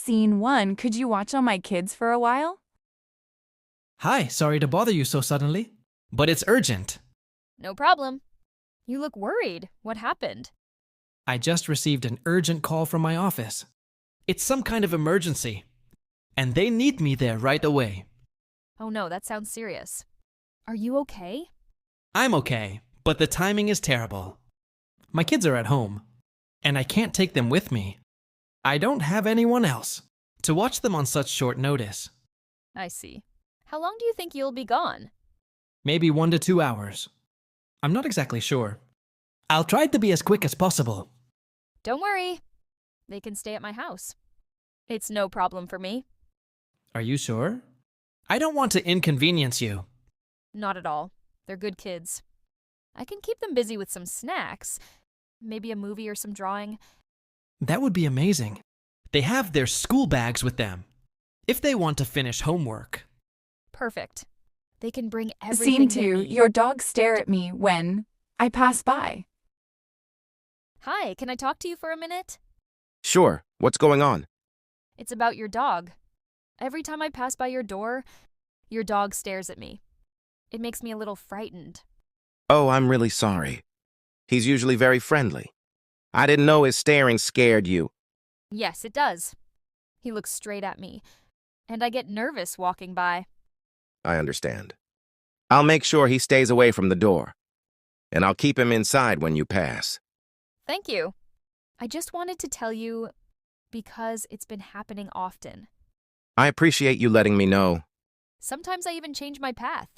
Scene 1. Could you watch on my kids for a while? Hi, sorry to bother you so suddenly, but it's urgent. No problem. You look worried. What happened? I just received an urgent call from my office. It's some kind of emergency, and they need me there right away. Oh no, that sounds serious. Are you okay? I'm okay, but the timing is terrible. My kids are at home, and I can't take them with me. I don't have anyone else to watch them on such short notice. I see. How long do you think you'll be gone? Maybe 1 to 2 hours. I'm not exactly sure. I'll try to be as quick as possible. Don't worry. They can stay at my house. It's no problem for me. Are you sure? I don't want to inconvenience you. Not at all. They're good kids. I can keep them busy with some snacks. Maybe a movie or some drawing. That would be amazing. They have their school bags with them. If they want to finish homework. Perfect. They can bring everything Scene they 2. need. Your dogs stare at me when I pass by. Hi, can I talk to you for a minute? Sure. What's going on? It's about your dog. Every time I pass by your door, your dog stares at me. It makes me a little frightened. Oh, I'm really sorry. He's usually very friendly. I didn't know his staring scared you. Yes, it does. He looks straight at me, and I get nervous walking by. I understand. I'll make sure he stays away from the door. And I'll keep him inside when you pass. Thank you. I just wanted to tell you because it's been happening often. I appreciate you letting me know. Sometimes I even change my path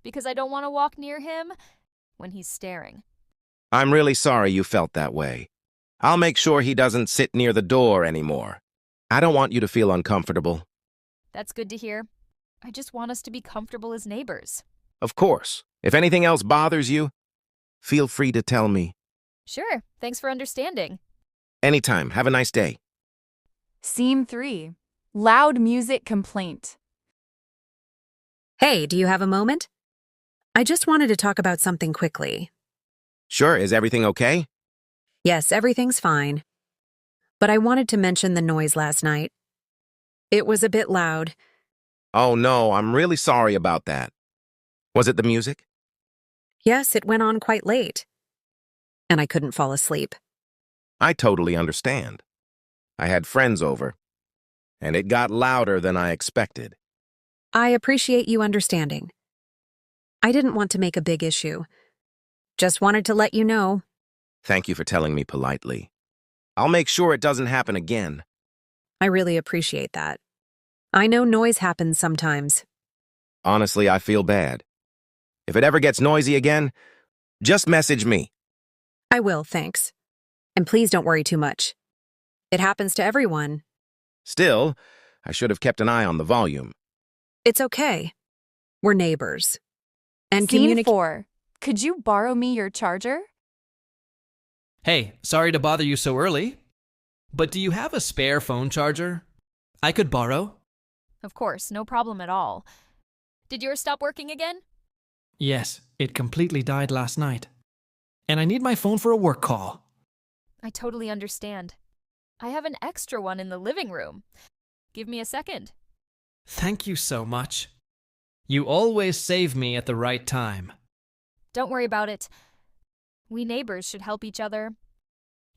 because I don't want to walk near him when he's staring. I'm really sorry you felt that way. I'll make sure he doesn't sit near the door anymore. I don't want you to feel uncomfortable. That's good to hear. I just want us to be comfortable as neighbors. Of course. If anything else bothers you, feel free to tell me. Sure, thanks for understanding. Anytime. Have a nice day. Scene 3. Loud music complaint. Hey, do you have a moment? I just wanted to talk about something quickly. Sure. Is everything okay? Yes, everything's fine. But I wanted to mention the noise last night. It was a bit loud. Oh, no. I'm really sorry about that. Was it the music? Yes, it went on quite late. And I couldn't fall asleep. I totally understand. I had friends over, and it got louder than I expected. I appreciate you understanding. I didn't want to make a big issue. Just wanted to let you know. Thank you for telling me politely. I'll make sure it doesn't happen again. I really appreciate that. I know noise happens sometimes. Honestly, I feel bad. If it ever gets noisy again, just message me. I will, thanks. And please don't worry too much. It happens to everyone. Still, I should have kept an eye on the volume. It's okay. We're neighbors. And Scene 4. Could you borrow me your charger? Hey, sorry to bother you so early, but do you have a spare phone charger I could borrow? Of course, no problem at all. Did yours stop working again? Yes, it completely died last night. And I need my phone for a work call. I totally understand. I have an extra one in the living room. Give me a second. Thank you so much. You always save me at the right time. Don't worry about it. We neighbors should help each other.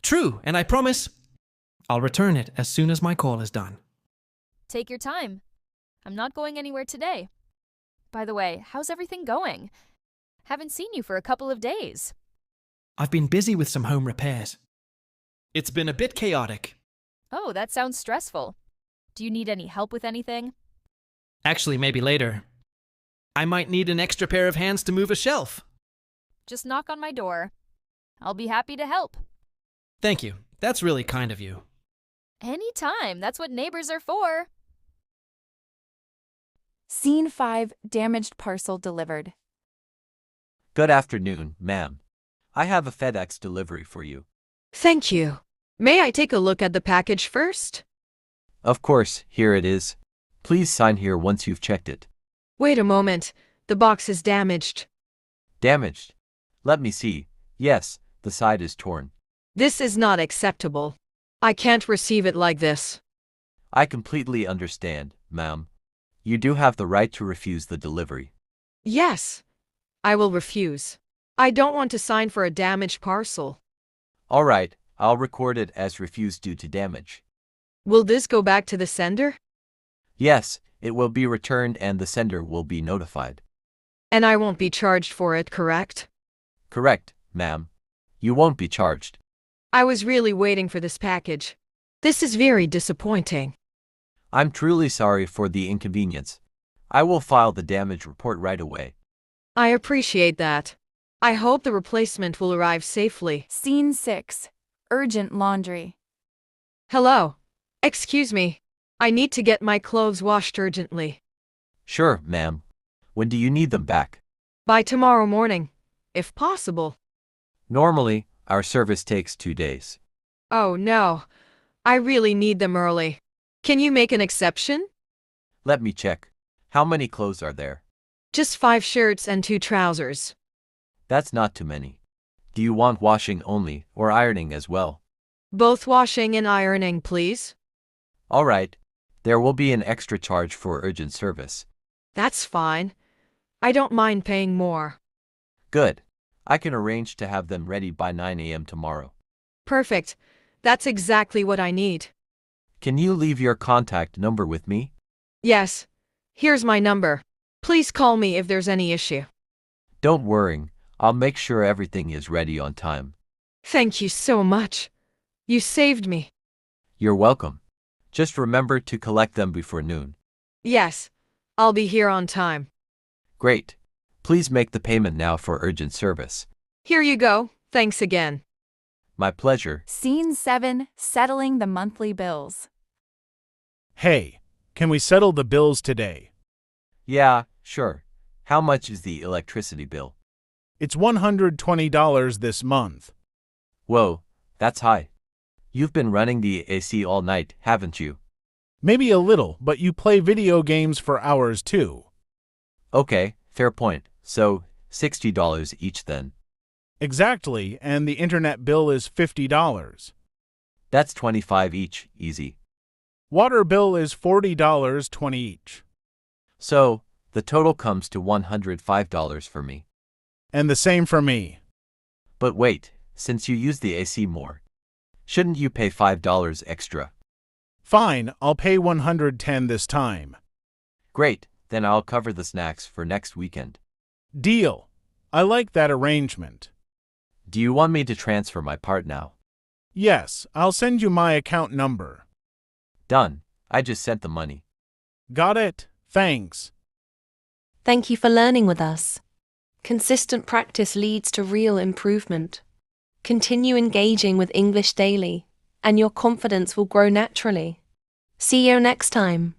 True, and I promise I'll return it as soon as my call is done. Take your time. I'm not going anywhere today. By the way, how's everything going? Haven't seen you for a couple of days. I've been busy with some home repairs. It's been a bit chaotic. Oh, that sounds stressful. Do you need any help with anything? Actually, maybe later. I might need an extra pair of hands to move a shelf. Just knock on my door. I'll be happy to help. Thank you. That's really kind of you. Anytime. That's what neighbors are for. Scene 5. Damaged parcel delivered. Good afternoon, ma'am. I have a FedEx delivery for you. Thank you. May I take a look at the package first? Of course, here it is. Please sign here once you've checked it. Wait a moment. The box is damaged. Damaged? Let me see. Yes, the side is torn. This is not acceptable. I can't receive it like this. I completely understand, ma'am. You do have the right to refuse the delivery. Yes, I will refuse. I don't want to sign for a damaged parcel. All right, I'll record it as refused due to damage. Will this go back to the sender? Yes, it will be returned and the sender will be notified. And I won't be charged for it, correct? Correct, ma'am. You won't be charged. I was really waiting for this package. This is very disappointing. I'm truly sorry for the inconvenience. I will file the damage report right away. I appreciate that. I hope the replacement will arrive safely. Scene 6. Urgent laundry. Hello. Excuse me. I need to get my clothes washed urgently. Sure, ma'am. When do you need them back? By tomorrow morning, if possible. Normally, our service takes 2 days. Oh no. I really need them early. Can you make an exception? Let me check. How many clothes are there? Just 5 shirts and 2 trousers. That's not too many. Do you want washing only or ironing as well? Both washing and ironing, please. All right. There will be an extra charge for urgent service. That's fine. I don't mind paying more. Good. I can arrange to have them ready by 9 a.m. tomorrow. Perfect. That's exactly what I need. Can you leave your contact number with me? Yes. Here's my number. Please call me if there's any issue. Don't worry. I'll make sure everything is ready on time. Thank you so much. You saved me. You're welcome. Just remember to collect them before noon. Yes. I'll be here on time. Great. Please make the payment now for urgent service. Here you go. Thanks again. My pleasure. Scene 7. Settling the monthly bills. Hey, can we settle the bills today? Yeah, sure. How much is the electricity bill? It's $120 this month. Whoa, that's high. You've been running the AC all night, haven't you? Maybe a little, but you play video games for hours too. Okay, fair point. So, $60 each then. Exactly, and the internet bill is $50. That's 25 each, easy. Water bill is $40, 20 each. So, the total comes to $105 for me. And the same for me. But wait, since you use the AC more, shouldn't you pay $5 extra? Fine, I'll pay $110 this time. Great, then I'll cover the snacks for next weekend. Deal. I like that arrangement. Do you want me to transfer my part now? Yes, I'll send you my account number. Done. I just sent the money. Got it? Thanks. Thank you for learning with us. Consistent practice leads to real improvement. Continue engaging with English daily, and your confidence will grow naturally. See you next time.